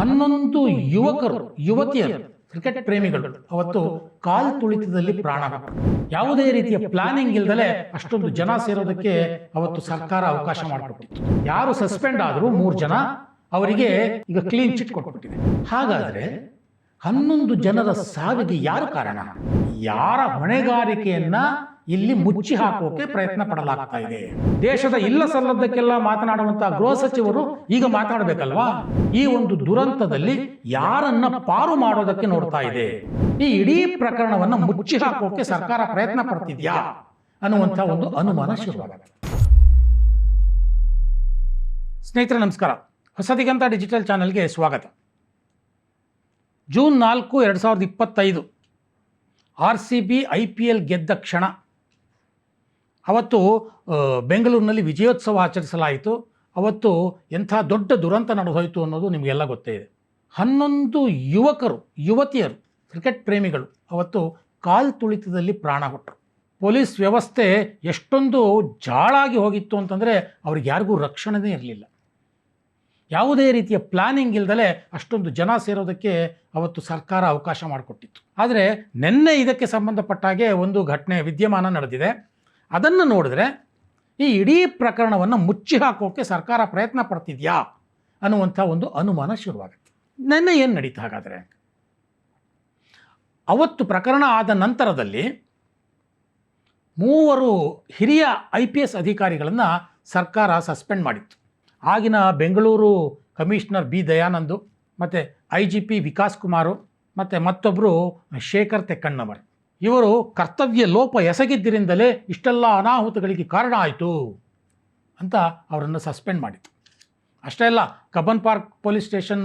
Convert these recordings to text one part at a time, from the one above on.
11 ಯುವಕರು ಯುವತಿಯರು ಕ್ರಿಕೆಟ್ ಪ್ರೇಮಿಗಳು ಅವತ್ತು ಕಾಲ್ ತುಳಿತದಲ್ಲಿ ಪ್ರಾಣ ಬಿಟ್ಟರು. ಯಾವುದೇ ರೀತಿಯ ಪ್ಲಾನಿಂಗ್ ಇಲ್ಲದಲೇ ಅಷ್ಟೊಂದು ಜನ ಸೇರೋದಕ್ಕೆ ಅವತ್ತು ಸರ್ಕಾರ ಅವಕಾಶ ಮಾಡಿಕೊಟ್ಟಿತ್ತು. ಯಾರು ಸಸ್ಪೆಂಡ್ ಆದರೂ 3 ಜನ ಅವರಿಗೆ ಈಗ ಕ್ಲೀನ್ ಚಿಟ್ ಕೊಟ್ಬಿಟ್ಟಿದೆ. ಹಾಗಾದ್ರೆ 11 ಜನರ ಸಾವಿಗೆ ಯಾರು ಕಾರಣ? ಯಾರ ಹೊಣೆಗಾರಿಕೆಯನ್ನ ಇಲ್ಲಿ ಮುಚ್ಚಿ ಹಾಕೋಕೆ ಪ್ರಯತ್ನ ಪಡಲಾಗ್ತಾ ಇದೆ. ದೇಶದ ಇಲ್ಲ ಸಲ್ಲದಕ್ಕೆಲ್ಲ ಮಾತನಾಡುವಂತಹ ಗೃಹ ಸಚಿವರು ಈಗ ಮಾತನಾಡಬೇಕಲ್ವಾ? ಈ ಒಂದು ದುರಂತದಲ್ಲಿ ಯಾರನ್ನ ಪಾರು ಮಾಡೋದಕ್ಕೆ ನೋಡ್ತಾ ಇದೆ? ಈ ಇಡೀ ಪ್ರಕರಣವನ್ನ ಮುಚ್ಚಿ ಹಾಕೋಕೆ ಸರ್ಕಾರ ಪ್ರಯತ್ನ ಪಡ್ತಿದ್ಯಾ ಅನ್ನುವಂಥ ಒಂದು ಅನುಮಾನ ಶುರುವಾಗುತ್ತೆ. ಸ್ನೇಹಿತರೆ ನಮಸ್ಕಾರ, ಹೊಸ ದಿಗಂತ ಡಿಜಿಟಲ್ ಚಾನೆಲ್ಗೆ ಸ್ವಾಗತ. ಜೂನ್ 4, 2025 RCB IPL ಗೆದ್ದ ಕ್ಷಣ ಅವತ್ತು ಬೆಂಗಳೂರಿನಲ್ಲಿ ವಿಜಯೋತ್ಸವ ಆಚರಿಸಲಾಯಿತು. ಅವತ್ತು ಎಂಥ ದೊಡ್ಡ ದುರಂತ ನಡೆದೋಯ್ತು ಅನ್ನೋದು ನಿಮಗೆಲ್ಲ ಗೊತ್ತೇ ಇದೆ. 11 ಯುವಕರು ಯುವತಿಯರು ಕ್ರಿಕೆಟ್ ಪ್ರೇಮಿಗಳು ಅವತ್ತು ಕಾಲ್ ತುಳಿತದಲ್ಲಿ ಪ್ರಾಣ ಕೊಟ್ಟರು. ಪೊಲೀಸ್ ವ್ಯವಸ್ಥೆ ಎಷ್ಟೊಂದು ಜಾಳಾಗಿ ಹೋಗಿತ್ತು ಅಂತಂದರೆ ಅವ್ರಿಗೆ ಯಾರಿಗೂ ರಕ್ಷಣೆನೇ ಇರಲಿಲ್ಲ. ಯಾವುದೇ ರೀತಿಯ ಪ್ಲಾನಿಂಗ್ ಇಲ್ಲದಲೇ ಅಷ್ಟೊಂದು ಜನ ಸೇರೋದಕ್ಕೆ ಅವತ್ತು ಸರ್ಕಾರ ಅವಕಾಶ ಮಾಡಿಕೊಟ್ಟಿತ್ತು. ಆದರೆ ನಿನ್ನೆ ಇದಕ್ಕೆ ಸಂಬಂಧಪಟ್ಟ ಹಾಗೆ ಒಂದು ಘಟನೆ ವಿದ್ಯಮಾನ ನಡೆದಿದೆ. ಅದನ್ನು ನೋಡಿದ್ರೆ ಈ ಇಡೀ ಪ್ರಕರಣವನ್ನು ಮುಚ್ಚಿ ಹಾಕೋಕೆ ಸರ್ಕಾರ ಪ್ರಯತ್ನ ಪಡ್ತಿದ್ಯಾ ಅನ್ನುವಂಥ ಒಂದು ಅನುಮಾನ ಶುರುವಾಗುತ್ತೆ. ನಿನ್ನೆ ಏನು ನಡೀತು? ಹಾಗಾದರೆ ಅವತ್ತು ಪ್ರಕರಣ ಆದ ನಂತರದಲ್ಲಿ 3 ಹಿರಿಯ IPS ಅಧಿಕಾರಿಗಳನ್ನು ಸರ್ಕಾರ ಸಸ್ಪೆಂಡ್ ಮಾಡಿತ್ತು. ಆಗಿನ ಬೆಂಗಳೂರು ಕಮಿಷನರ್ B. ದಯಾನಂದ್, ಮತ್ತು IGP ವಿಕಾಸ್ ಕುಮಾರು, ಮತ್ತು ಮತ್ತೊಬ್ಬರು ಶೇಖರ್ ತೆಕ್ಕಣ್ಣವರ್. ಇವರು ಕರ್ತವ್ಯ ಲೋಪ ಎಸಗಿದ್ದರಿಂದಲೇ ಇಷ್ಟೆಲ್ಲ ಅನಾಹುತಗಳಿಗೆ ಕಾರಣ ಆಯಿತು ಅಂತ ಅವರನ್ನು ಸಸ್ಪೆಂಡ್ ಮಾಡಿತ್ತು. ಅಷ್ಟೇ ಅಲ್ಲ, Cubbon park police station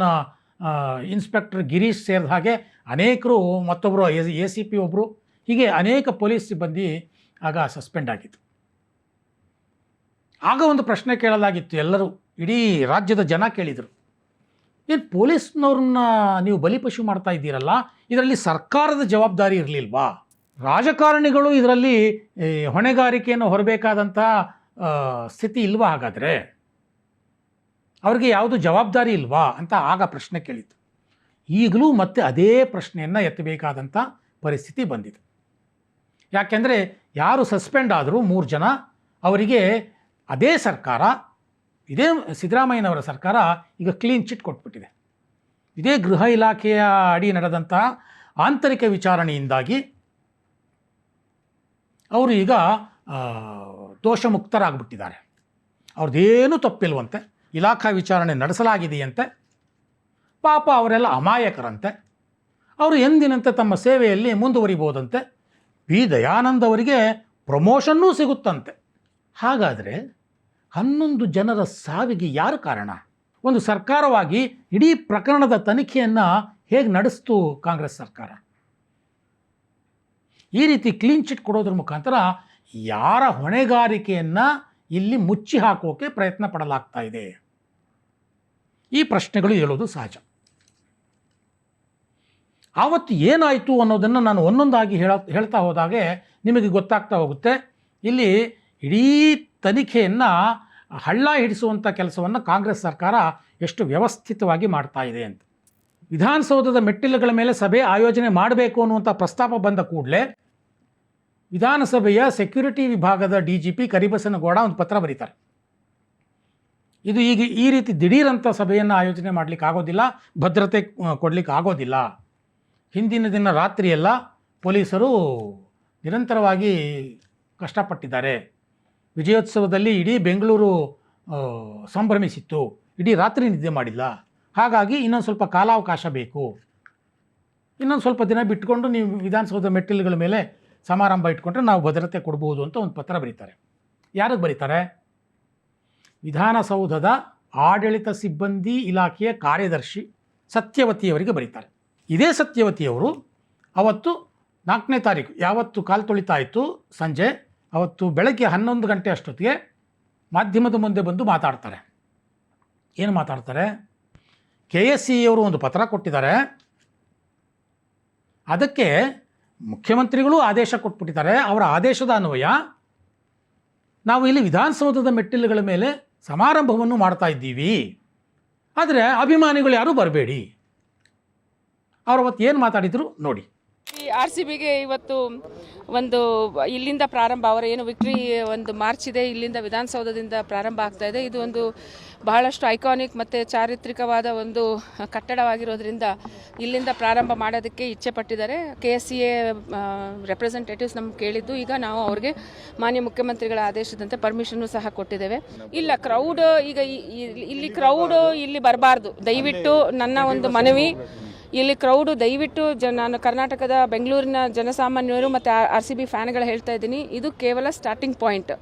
inspector Girish ಸೇರಿದ ಹಾಗೆ ಅನೇಕರು, ಮತ್ತೊಬ್ಬರು ACP ಒಬ್ಬರು, ಹೀಗೆ ಅನೇಕ ಪೊಲೀಸ್ ಸಿಬ್ಬಂದಿ ಆಗ ಸಸ್ಪೆಂಡ್ ಆಗಿತ್ತು. ಆಗ ಒಂದು ಪ್ರಶ್ನೆ ಕೇಳಲಾಗಿತ್ತು. ಎಲ್ಲರೂ, ಇಡೀ ರಾಜ್ಯದ ಜನ ಕೇಳಿದರು, ಏನು ಪೊಲೀಸ್ನವ್ರನ್ನ ನೀವು ಬಲಿಪಶು ಮಾಡ್ತಾ ಇದ್ದೀರಲ್ಲ, ಇದರಲ್ಲಿ ಸರ್ಕಾರದ ಜವಾಬ್ದಾರಿ ಇರಲಿಲ್ವಾ? ರಾಜಕಾರಣಿಗಳು ಇದರಲ್ಲಿ ಹೊಣೆಗಾರಿಕೆಯನ್ನು ಹೊರಬೇಕಾದಂಥ ಸ್ಥಿತಿ ಇಲ್ವಾ? ಹಾಗಾದರೆ ಅವ್ರಿಗೆ ಯಾವುದು ಜವಾಬ್ದಾರಿ ಇಲ್ವಾ ಅಂತ ಆಗ ಪ್ರಶ್ನೆ ಕೇಳಿತು. ಈಗಲೂ ಮತ್ತೆ ಅದೇ ಪ್ರಶ್ನೆಯನ್ನು ಎತ್ತಬೇಕಾದಂಥ ಪರಿಸ್ಥಿತಿ ಬಂದಿದೆ. ಯಾಕೆಂದರೆ ಯಾರು ಸಸ್ಪೆಂಡ್ ಆದರೂ 3 ಜನ ಅವರಿಗೆ ಅದೇ ಸರ್ಕಾರ, ಇದೇ ಸಿದ್ದರಾಮಯ್ಯನವರ ಸರ್ಕಾರ ಈಗ ಕ್ಲೀನ್ ಚಿಟ್ ಕೊಟ್ಬಿಟ್ಟಿದೆ. ಇದೇ ಗೃಹ ಇಲಾಖೆಯ ಅಡಿ ನಡೆದಂತಹ ಆಂತರಿಕ ವಿಚಾರಣೆಯಿಂದಾಗಿ ಅವರು ಈಗ ದೋಷಮುಕ್ತರಾಗ್ಬಿಟ್ಟಿದ್ದಾರೆ. ಅವ್ರದ್ದೇನೂ ತಪ್ಪಿಲ್ವಂತೆ, ಇಲಾಖಾ ವಿಚಾರಣೆ ನಡೆಸಲಾಗಿದೆಯಂತೆ. ಪಾಪ ಅವರೆಲ್ಲ ಅಮಾಯಕರಂತೆ, ಅವರು ಎಂದಿನಂತೆ ತಮ್ಮ ಸೇವೆಯಲ್ಲಿ ಮುಂದುವರಿಬೋದಂತೆ. B. ದಯಾನಂದ್ ಅವರಿಗೆ ಪ್ರಮೋಷನ್ನೂ ಸಿಗುತ್ತಂತೆ. ಹಾಗಾದರೆ 11 ಜನರ ಸಾವಿಗೆ ಯಾರು ಕಾರಣ? ಒಂದು ಸರ್ಕಾರವಾಗಿ ಇಡೀ ಪ್ರಕರಣದ ತನಿಖೆಯನ್ನು ಹೇಗೆ ನಡೆಸ್ತು ಕಾಂಗ್ರೆಸ್ ಸರ್ಕಾರ? ಈ ರೀತಿ ಕ್ಲೀನ್ ಚಿಟ್ ಕೊಡೋದ್ರ ಮುಖಾಂತರ ಯಾರ ಹೊಣೆಗಾರಿಕೆಯನ್ನು ಇಲ್ಲಿ ಮುಚ್ಚಿ ಹಾಕೋಕೆ ಪ್ರಯತ್ನ ಪಡಲಾಗ್ತಾ ಇದೆ? ಈ ಪ್ರಶ್ನೆಗಳು ಹೇಳೋದು ಸಹಜ. ಆವತ್ತು ಏನಾಯಿತು ಅನ್ನೋದನ್ನು ನಾನು ಒಂದೊಂದಾಗಿ ಹೇಳ್ತಾ ಹೋದಾಗೆ ನಿಮಗೆ ಗೊತ್ತಾಗ್ತಾ ಹೋಗುತ್ತೆ. ಇಲ್ಲಿ ಇಡೀ ತನಿಖೆಯನ್ನು ಹಳ್ಳ ಹಿಡಿಸುವಂಥ ಕೆಲಸವನ್ನು ಕಾಂಗ್ರೆಸ್ ಸರ್ಕಾರ ಎಷ್ಟು ವ್ಯವಸ್ಥಿತವಾಗಿ ಮಾಡ್ತಾ ಇದೆ ಅಂತ. ವಿಧಾನಸೌಧದ ಮೆಟ್ಟಿಲುಗಳ ಮೇಲೆ ಸಭೆ ಆಯೋಜನೆ ಮಾಡಬೇಕು ಅನ್ನುವಂಥ ಪ್ರಸ್ತಾಪ ಬಂದ ಕೂಡಲೇ ವಿಧಾನಸಭೆಯ ಸೆಕ್ಯೂರಿಟಿ ವಿಭಾಗದ DGP ಕರಿಬಸನಗೌಡ ಒಂದು ಪತ್ರ ಬರೀತಾರೆ. ಇದು ಈಗ ಈ ರೀತಿ ದಿಢೀರಂಥ ಸಭೆಯನ್ನು ಆಯೋಜನೆ ಮಾಡಲಿಕ್ಕೆ ಆಗೋದಿಲ್ಲ, ಭದ್ರತೆ ಕೊಡಲಿಕ್ಕೆ ಆಗೋದಿಲ್ಲ. ಹಿಂದಿನ ದಿನ ರಾತ್ರಿಯೆಲ್ಲ ಪೊಲೀಸರು ನಿರಂತರವಾಗಿ ಕಷ್ಟಪಟ್ಟಿದ್ದಾರೆ. ವಿಜಯೋತ್ಸವದಲ್ಲಿ ಇಡೀ ಬೆಂಗಳೂರು ಸಂಭ್ರಮಿಸಿತ್ತು, ಇಡೀ ರಾತ್ರಿ ನಿದ್ದೆ ಮಾಡಿಲ್ಲ. ಹಾಗಾಗಿ ಇನ್ನೊಂದು ಸ್ವಲ್ಪ ಕಾಲಾವಕಾಶ ಬೇಕು, ಇನ್ನೊಂದು ಸ್ವಲ್ಪ ದಿನ ಬಿಟ್ಕೊಂಡು ನೀವು ವಿಧಾನಸೌಧ ಮೆಟ್ಟಿಲುಗಳ ಮೇಲೆ ಸಮಾರಂಭ ಇಟ್ಕೊಂಡ್ರೆ ನಾವು ಭದ್ರತೆ ಕೊಡ್ಬೋದು ಅಂತ ಒಂದು ಪತ್ರ ಬರೀತಾರೆ. ಯಾರಿಗೆ ಬರೀತಾರೆ? ವಿಧಾನಸೌಧದ ಆಡಳಿತ ಸಿಬ್ಬಂದಿ ಇಲಾಖೆಯ ಕಾರ್ಯದರ್ಶಿ ಸತ್ಯವತಿಯವರಿಗೆ ಬರೀತಾರೆ. ಇದೇ ಸತ್ಯವತಿಯವರು ಅವತ್ತು 4ನೇ ತಾರೀಕು, ಯಾವತ್ತು ಕಾಲ್ ತುಳಿತಾಯಿತು ಸಂಜೆ, ಅವತ್ತು ಬೆಳಗ್ಗೆ 11 ಗಂಟೆ ಅಷ್ಟೊತ್ತಿಗೆ ಮಾಧ್ಯಮದ ಮುಂದೆ ಬಂದು ಮಾತಾಡ್ತಾರೆ. ಏನು ಮಾತಾಡ್ತಾರೆ? KSE ಅವರು ಒಂದು ಪತ್ರ ಕೊಟ್ಟಿದ್ದಾರೆ, ಅದಕ್ಕೆ ಮುಖ್ಯಮಂತ್ರಿಗಳು ಆದೇಶ ಕೊಟ್ಬಿಟ್ಟಿದ್ದಾರೆ. ಅವರ ಆದೇಶದ ಅನ್ವಯ ನಾವು ಇಲ್ಲಿ ವಿಧಾನಸೌಧದ ಮೆಟ್ಟಿಲುಗಳ ಮೇಲೆ ಸಮಾರಂಭವನ್ನು ಮಾಡ್ತಾ ಇದ್ದೀವಿ. ಆದರೆ ಅಭಿಮಾನಿಗಳು ಯಾರೂ ಬರಬೇಡಿ. ಅವ್ರು ಅವತ್ತು ಏನು ಮಾತಾಡಿದರು ನೋಡಿ. ಈ RCBಗೆ ಇವತ್ತು ಒಂದು ಇಲ್ಲಿಂದ ಪ್ರಾರಂಭ, ಅವರ ಏನು ವಿಕ್ಟ್ರಿ ಒಂದು ಮಾರ್ಚ್ ಇದೆ, ಇಲ್ಲಿಂದ ವಿಧಾನಸೌಧದಿಂದ ಪ್ರಾರಂಭ ಆಗ್ತಾ ಇದೆ. ಇದು ಒಂದು ಬಹಳಷ್ಟು ಐಕಾನಿಕ್ ಮತ್ತು ಚಾರಿತ್ರಿಕವಾದ ಒಂದು ಕಟ್ಟಡವಾಗಿರೋದ್ರಿಂದ ಇಲ್ಲಿಂದ ಪ್ರಾರಂಭ ಮಾಡೋದಕ್ಕೆ ಇಚ್ಛೆ ಪಟ್ಟಿದ್ದಾರೆ. KSCA ರೆಪ್ರೆಸೆಂಟೇಟಿವ್ಸ್ ನಮ್ಗೆ ಕೇಳಿದ್ದು, ಈಗ ನಾವು ಅವ್ರಿಗೆ ಮಾನ್ಯ ಮುಖ್ಯಮಂತ್ರಿಗಳ ಆದೇಶದಂತೆ ಪರ್ಮಿಷನ್ನು ಸಹ ಕೊಟ್ಟಿದ್ದೇವೆ. ಇಲ್ಲ ಕ್ರೌಡ್, ಈಗ ಇಲ್ಲಿ ಕ್ರೌಡ್ ಇಲ್ಲಿ ಬರಬಾರ್ದು, ದಯವಿಟ್ಟು ನನ್ನ ಒಂದು ಮನವಿ. ಇಲ್ಲಿ ಕ್ರೌಡು ದಯವಿಟ್ಟು ನಾನು ಕರ್ನಾಟಕದ ಬೆಂಗಳೂರಿನ ಜನಸಾಮಾನ್ಯರು ಮತ್ತು RCB ಫ್ಯಾನ್ಗಳು ಹೇಳ್ತಾ ಇದ್ದೀನಿ, ಇದು ಕೇವಲ ಸ್ಟಾರ್ಟಿಂಗ್ ಪಾಯಿಂಟ್.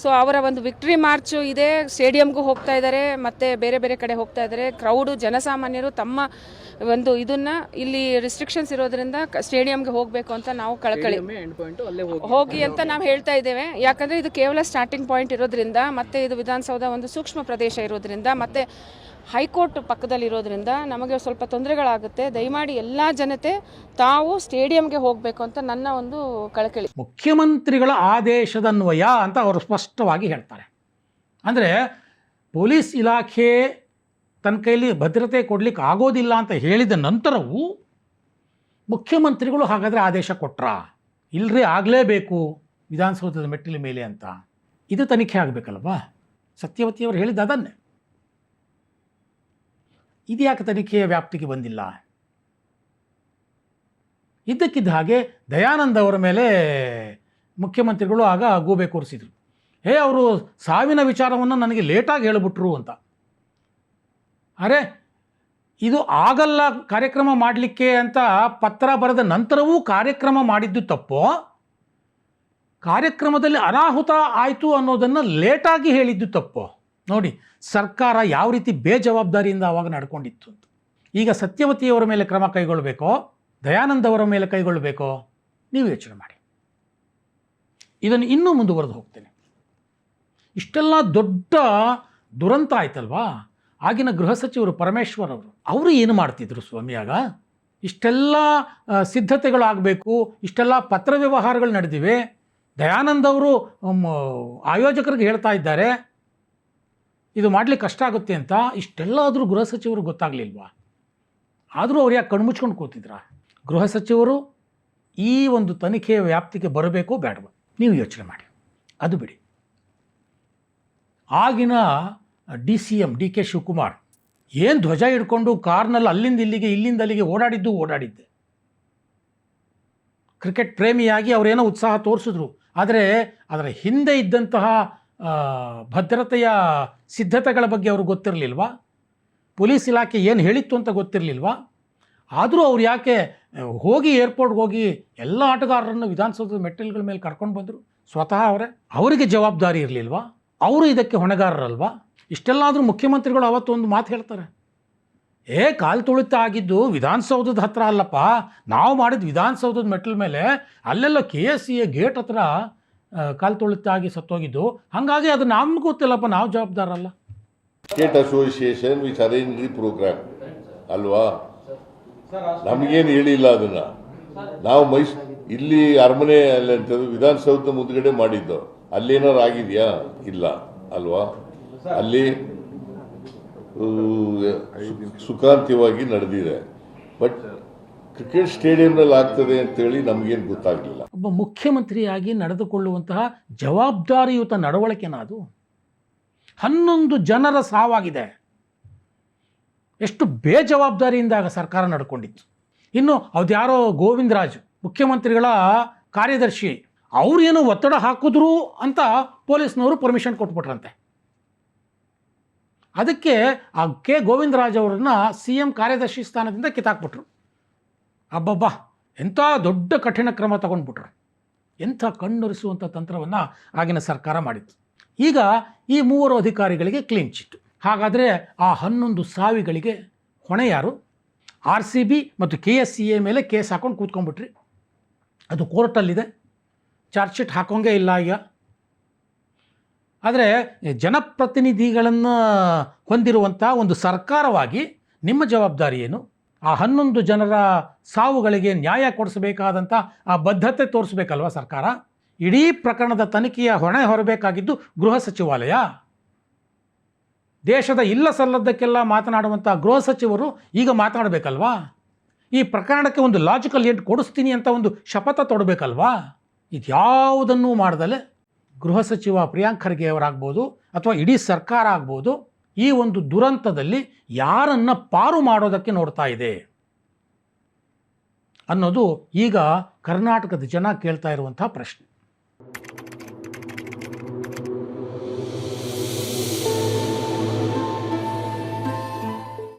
ಸೊ ಅವರ ಒಂದು ವಿಕ್ಟ್ರಿ ಮಾರ್ಚು ಇದೆ, ಸ್ಟೇಡಿಯಂಗೂ ಹೋಗ್ತಾ ಇದ್ದಾರೆ ಮತ್ತು ಬೇರೆ ಬೇರೆ ಕಡೆ ಹೋಗ್ತಾ ಇದ್ದಾರೆ. ಕ್ರೌಡು ಜನಸಾಮಾನ್ಯರು ತಮ್ಮ ಒಂದು ಇದನ್ನು, ಇಲ್ಲಿ ರಿಸ್ಟ್ರಿಕ್ಷನ್ಸ್ ಇರೋದ್ರಿಂದ ಸ್ಟೇಡಿಯಂಗೆ ಹೋಗಬೇಕು ಅಂತ ನಾವು ಕಳಕಳಿ ಹೋಗಿ ಅಂತ ನಾವು ಹೇಳ್ತಾ ಇದ್ದೇವೆ. ಯಾಕಂದರೆ ಇದು ಕೇವಲ ಸ್ಟಾರ್ಟಿಂಗ್ ಪಾಯಿಂಟ್ ಇರೋದ್ರಿಂದ, ಮತ್ತು ಇದು ವಿಧಾನಸೌಧ ಒಂದು ಸೂಕ್ಷ್ಮ ಪ್ರದೇಶ ಇರೋದ್ರಿಂದ, ಮತ್ತು ಹೈಕೋರ್ಟ್ ಪಕ್ಕದಲ್ಲಿರೋದ್ರಿಂದ ನಮಗೆ ಸ್ವಲ್ಪ ತೊಂದರೆಗಳಾಗುತ್ತೆ. ದಯಮಾಡಿ ಎಲ್ಲ ಜನತೆ ತಾವು ಸ್ಟೇಡಿಯಂಗೆ ಹೋಗಬೇಕು ಅಂತ ನನ್ನ ಒಂದು ಕಳಕಳಿ. ಮುಖ್ಯಮಂತ್ರಿಗಳ ಆದೇಶದನ್ವಯ ಅಂತ ಅವರು ಸ್ಪಷ್ಟವಾಗಿ ಹೇಳ್ತಾರೆ. ಅಂದರೆ ಪೊಲೀಸ್ ಇಲಾಖೆ ತನ್ನ ಕೈಲಿ ಭದ್ರತೆ ಕೊಡಲಿಕ್ಕೆ ಆಗೋದಿಲ್ಲ ಅಂತ ಹೇಳಿದ ನಂತರವೂ ಮುಖ್ಯಮಂತ್ರಿಗಳು ಹಾಗಾದರೆ ಆದೇಶ ಕೊಟ್ರಾ? ಇಲ್ಲರಿ ಆಗಲೇಬೇಕು ವಿಧಾನಸೌಧದ ಮೆಟ್ಟಿಲ ಮೇಲೆ ಅಂತ. ಇದು ತನಿಖೆ ಆಗಬೇಕಲ್ವಾ? ಸತ್ಯವತಿಯವರು ಹೇಳಿದ್ದು ಅದನ್ನೇ. ಇದು ಯಾಕೆ ತನಿಖೆಯ ವ್ಯಾಪ್ತಿಗೆ ಬಂದಿಲ್ಲ? ಇದ್ದಕ್ಕಿದ್ದ ಹಾಗೆ ದಯಾನಂದ್ ಅವರ ಮೇಲೆ ಮುಖ್ಯಮಂತ್ರಿಗಳು ಆಗ ಗೂಬೆ ಕೂರಿಸಿದರು. ಅವರು ಸಾವಿನ ವಿಚಾರವನ್ನು ನನಗೆ ಲೇಟಾಗಿ ಹೇಳಿಬಿಟ್ರು ಅಂತ. ಅರೆ, ಇದು ಆಗಲ್ಲ ಕಾರ್ಯಕ್ರಮ ಮಾಡಲಿಕ್ಕೆ ಅಂತ ಪತ್ರ ಬರೆದ ನಂತರವೂ ಕಾರ್ಯಕ್ರಮ ಮಾಡಿದ್ದು ತಪ್ಪೋ, ಕಾರ್ಯಕ್ರಮದಲ್ಲಿ ಅನಾಹುತ ಆಯಿತು ಅನ್ನೋದನ್ನು ಲೇಟಾಗಿ ಹೇಳಿದ್ದು ತಪ್ಪೋ? ನೋಡಿ ಸರ್ಕಾರ ಯಾವ ರೀತಿ ಬೇಜವಾಬ್ದಾರಿಯಿಂದ ಆವಾಗ ನಡ್ಕೊಂಡಿತ್ತು ಅಂತ. ಈಗ ಸತ್ಯವತಿಯವರ ಮೇಲೆ ಕ್ರಮ ಕೈಗೊಳ್ಳಬೇಕೋ, ದಯಾನಂದ್ ಅವರ ಮೇಲೆ ಕೈಗೊಳ್ಳಬೇಕೋ? ನೀವು ಯೋಚನೆ ಮಾಡಿ. ಇದನ್ನು ಇನ್ನೂ ಮುಂದುವರೆದು ಹೋಗ್ತೇನೆ. ಇಷ್ಟೆಲ್ಲ ದೊಡ್ಡ ದುರಂತ ಆಯ್ತಲ್ವಾ? ಆಗಿನ ಗೃಹ ಸಚಿವರು ಪರಮೇಶ್ವರ್ ಅವರು ಏನು ಮಾಡ್ತಿದ್ರು ಸ್ವಾಮಿಯಾಗ? ಇಷ್ಟೆಲ್ಲ ಸಿದ್ಧತೆಗಳಾಗಬೇಕು, ಇಷ್ಟೆಲ್ಲ ಪತ್ರ ವ್ಯವಹಾರಗಳು ನಡೆದಿವೆ. ದಯಾನಂದ್ ಅವರು ಆಯೋಜಕರಿಗೆ ಹೇಳ್ತಾ ಇದ್ದಾರೆ ಇದು ಮಾಡಲಿಕ್ಕೆ ಕಷ್ಟ ಆಗುತ್ತೆ ಅಂತ. ಇಷ್ಟೆಲ್ಲ ಆದರೂ ಗೃಹ ಸಚಿವರು ಗೊತ್ತಾಗಲಿಲ್ವಾ? ಆದರೂ ಅವ್ರು ಯಾಕೆ ಕಣ್ಮುಚ್ಕೊಂಡು ಕೂತಿದ್ರ? ಗೃಹ ಸಚಿವರು ಈ ಒಂದು ತನಿಖೆಯ ವ್ಯಾಪ್ತಿಗೆ ಬರಬೇಕೋ ಬೇಡವೋ? ನೀವು ಯೋಚನೆ ಮಾಡಿ. ಅದು ಬಿಡಿ. ಆಗಿನ DCM DK ಶಿವಕುಮಾರ್ ಏನು ಧ್ವಜ ಹಿಡ್ಕೊಂಡು ಕಾರ್ನಲ್ಲಿ ಅಲ್ಲಿಂದ ಇಲ್ಲಿಗೆ ಓಡಾಡಿದ್ದೆ. ಕ್ರಿಕೆಟ್ ಪ್ರೇಮಿಯಾಗಿ ಅವರೇನೋ ಉತ್ಸಾಹ ತೋರಿಸಿದ್ರು. ಆದರೆ ಅದರ ಹಿಂದೆ ಇದ್ದಂತಹ ಭದ್ರತೆಯ ಸಿದ್ಧತೆಗಳ ಬಗ್ಗೆ ಅವ್ರಿಗೆ ಗೊತ್ತಿರಲಿಲ್ವಾ? ಪೊಲೀಸ್ ಇಲಾಖೆ ಏನು ಹೇಳಿತ್ತು ಅಂತ ಗೊತ್ತಿರಲಿಲ್ವಾ? ಆದರೂ ಅವ್ರು ಯಾಕೆ ಹೋಗಿ ಏರ್ಪೋರ್ಟ್ಗೆ ಹೋಗಿ ಎಲ್ಲ ಆಟಗಾರರನ್ನು ವಿಧಾನಸೌಧದ ಮೆಟ್ಟಿಲುಗಳ ಮೇಲೆ ಕರ್ಕೊಂಡು ಬಂದರು? ಸ್ವತಃ ಅವರಿಗೆ ಜವಾಬ್ದಾರಿ ಇರಲಿಲ್ವಾ? ಅವರು ಇದಕ್ಕೆ ಹೊಣೆಗಾರರಲ್ವಾ? ಇಷ್ಟೆಲ್ಲಾದರೂ ಮುಖ್ಯಮಂತ್ರಿಗಳು ಅವತ್ತೊಂದು ಮಾತು ಹೇಳ್ತಾರೆ, ಕಾಲು ತುಳಿತ ಆಗಿದ್ದು ವಿಧಾನಸೌಧದ ಹತ್ರ ಅಲ್ಲಪ್ಪ, ನಾವು ಮಾಡಿದ ವಿಧಾನಸೌಧದ ಮೆಟ್ಟಿಲ ಮೇಲೆ, ಅಲ್ಲೆಲ್ಲ KSCA ಗೇಟ್ ಹತ್ರ ಕಾಲು ತುಳಿತ ಆಗಿ ಸತ್ತೋಗಿದ್ದು. ಹಾಗಾಗಿ ಅದು ನಮ್ಗೆ ಗೊತ್ತಿಲ್ಲಪ್ಪ, ನಾವು ಜವಾಬ್ದಾರಲ್ಲ. State association which arrange the program ಅಲ್ವಾ? ನಮಗೇನು ಹೇಳಿಲ್ಲ ಅದನ್ನ. ನಾವು ಇಲ್ಲಿ ಅರಮನೆ ಅಲ್ಲಿ ಅಂತ ವಿಧಾನಸೌಧದ ಮುಂದ್ಗಡೆ ಮಾಡಿದ್ದು. ಅಲ್ಲೇನಾರು ಆಗಿದೆಯಾ? ಇಲ್ಲ ಅಲ್ವಾ? ಅಲ್ಲಿ ಸುಖಾಂತ್ಯವಾಗಿ ನಡೆದಿದೆ. ಬಟ್ ಕ್ರಿಕೆಟ್ ಸ್ಟೇಡಿಯಂನಲ್ಲಿ ಆಗ್ತದೆ ಅಂತೇಳಿ ನಮಗೇನು ಗೊತ್ತಾಗಲಿಲ್ಲ. ಒಬ್ಬ ಮುಖ್ಯಮಂತ್ರಿಯಾಗಿ ನಡೆದುಕೊಳ್ಳುವಂತಹ ಜವಾಬ್ದಾರಿಯುತ ನಡವಳಿಕೆನ ಅದು. 11 ಜನರ ಸಾವಾಗಿದೆ. ಎಷ್ಟು ಬೇಜವಾಬ್ದಾರಿಯಿಂದ ಸರ್ಕಾರ ನಡ್ಕೊಂಡಿತ್ತು. ಇನ್ನು ಅದ್ಯಾರೋ ಗೋವಿಂದರಾಜ್ ಮುಖ್ಯಮಂತ್ರಿಗಳ ಕಾರ್ಯದರ್ಶಿ, ಅವ್ರೇನೋ ಒತ್ತಡ ಹಾಕಿದ್ರು ಅಂತ ಪೊಲೀಸ್ನವರು ಪರ್ಮಿಷನ್ ಕೊಟ್ಬಿಟ್ರಂತೆ. ಅದಕ್ಕೆ ಆ ಗೋವಿಂದರಾಜ್ ಅವರನ್ನ CM ಕಾರ್ಯದರ್ಶಿ ಸ್ಥಾನದಿಂದ ಕಿತ್ತಾಕ್ಬಿಟ್ರು. ಅಬ್ಬಬ್ಬಾ, ಎಂಥ ದೊಡ್ಡ ಕಠಿಣ ಕ್ರಮ ತಗೊಂಡ್ಬಿಟ್ರು. ಎಂಥ ಕಣ್ಣೊರೆಸುವಂಥ ತಂತ್ರವನ್ನು ಆಗಿನ ಸರ್ಕಾರ ಮಾಡಿತ್ತು. ಈಗ ಈ 3 ಅಧಿಕಾರಿಗಳಿಗೆ ಕ್ಲೀನ್ ಚಿಟ್. ಹಾಗಾದರೆ ಆ 11 ಸಾವಿಗಳಿಗೆ ಹೊಣೆ ಯಾರು? RCB ಮತ್ತು KSCA ಮೇಲೆ ಕೇಸ್ ಹಾಕೊಂಡು ಕೂತ್ಕೊಂಡ್ಬಿಟ್ರಿ. ಅದು ಕೋರ್ಟಲ್ಲಿದೆ, ಚಾರ್ಜ್ ಶೀಟ್ ಹಾಕೋಂಗೇ ಇಲ್ಲ ಈಗ. ಆದರೆ ಜನಪ್ರತಿನಿಧಿಗಳನ್ನು ಹೊಂದಿರುವಂಥ ಒಂದು ಸರ್ಕಾರವಾಗಿ ನಿಮ್ಮ ಜವಾಬ್ದಾರಿ ಏನು? ಆ 11 ಜನರ ಸಾವುಗಳಿಗೆ ನ್ಯಾಯ ಕೊಡಿಸಬೇಕಾದಂಥ ಆ ಬದ್ಧತೆ ತೋರಿಸ್ಬೇಕಲ್ವ ಸರ್ಕಾರ. ಇಡೀ ಪ್ರಕರಣದ ತನಿಖೆಯ ಹೊಣೆ ಹೊರಬೇಕಾಗಿದ್ದು ಗೃಹ ಸಚಿವಾಲಯ. ದೇಶದ ಇಲ್ಲ ಸಲ್ಲದ್ದಕ್ಕೆಲ್ಲ ಮಾತನಾಡುವಂಥ ಗೃಹ ಸಚಿವರು ಈಗ ಮಾತನಾಡಬೇಕಲ್ವಾ? ಈ ಪ್ರಕರಣಕ್ಕೆ ಒಂದು ಲಾಜಿಕಲ್ ಎಂಡ್ ಕೊಡಿಸ್ತೀನಿ ಅಂತ ಒಂದು ಶಪಥ ತೊಡಬೇಕಲ್ವಾ? ಇದ್ಯಾವುದನ್ನೂ ಮಾಡ್ದಲೆ ಗೃಹ ಸಚಿವ ಪ್ರಿಯಾಂಕ್ ಖರ್ಗೆ ಅವರಾಗ್ಬೋದು ಅಥವಾ ಇಡೀ ಸರ್ಕಾರ ಆಗ್ಬೋದು ಈ ಒಂದು ದುರಂತದಲ್ಲಿ ಯಾರನ್ನು ಪಾರು ಮಾಡೋದಕ್ಕೆ ನೋಡ್ತಾ ಇದೆ ಅನ್ನೋದು ಈಗ ಕರ್ನಾಟಕದ ಜನ ಕೇಳ್ತಾ ಇರುವಂಥ ಪ್ರಶ್ನೆ.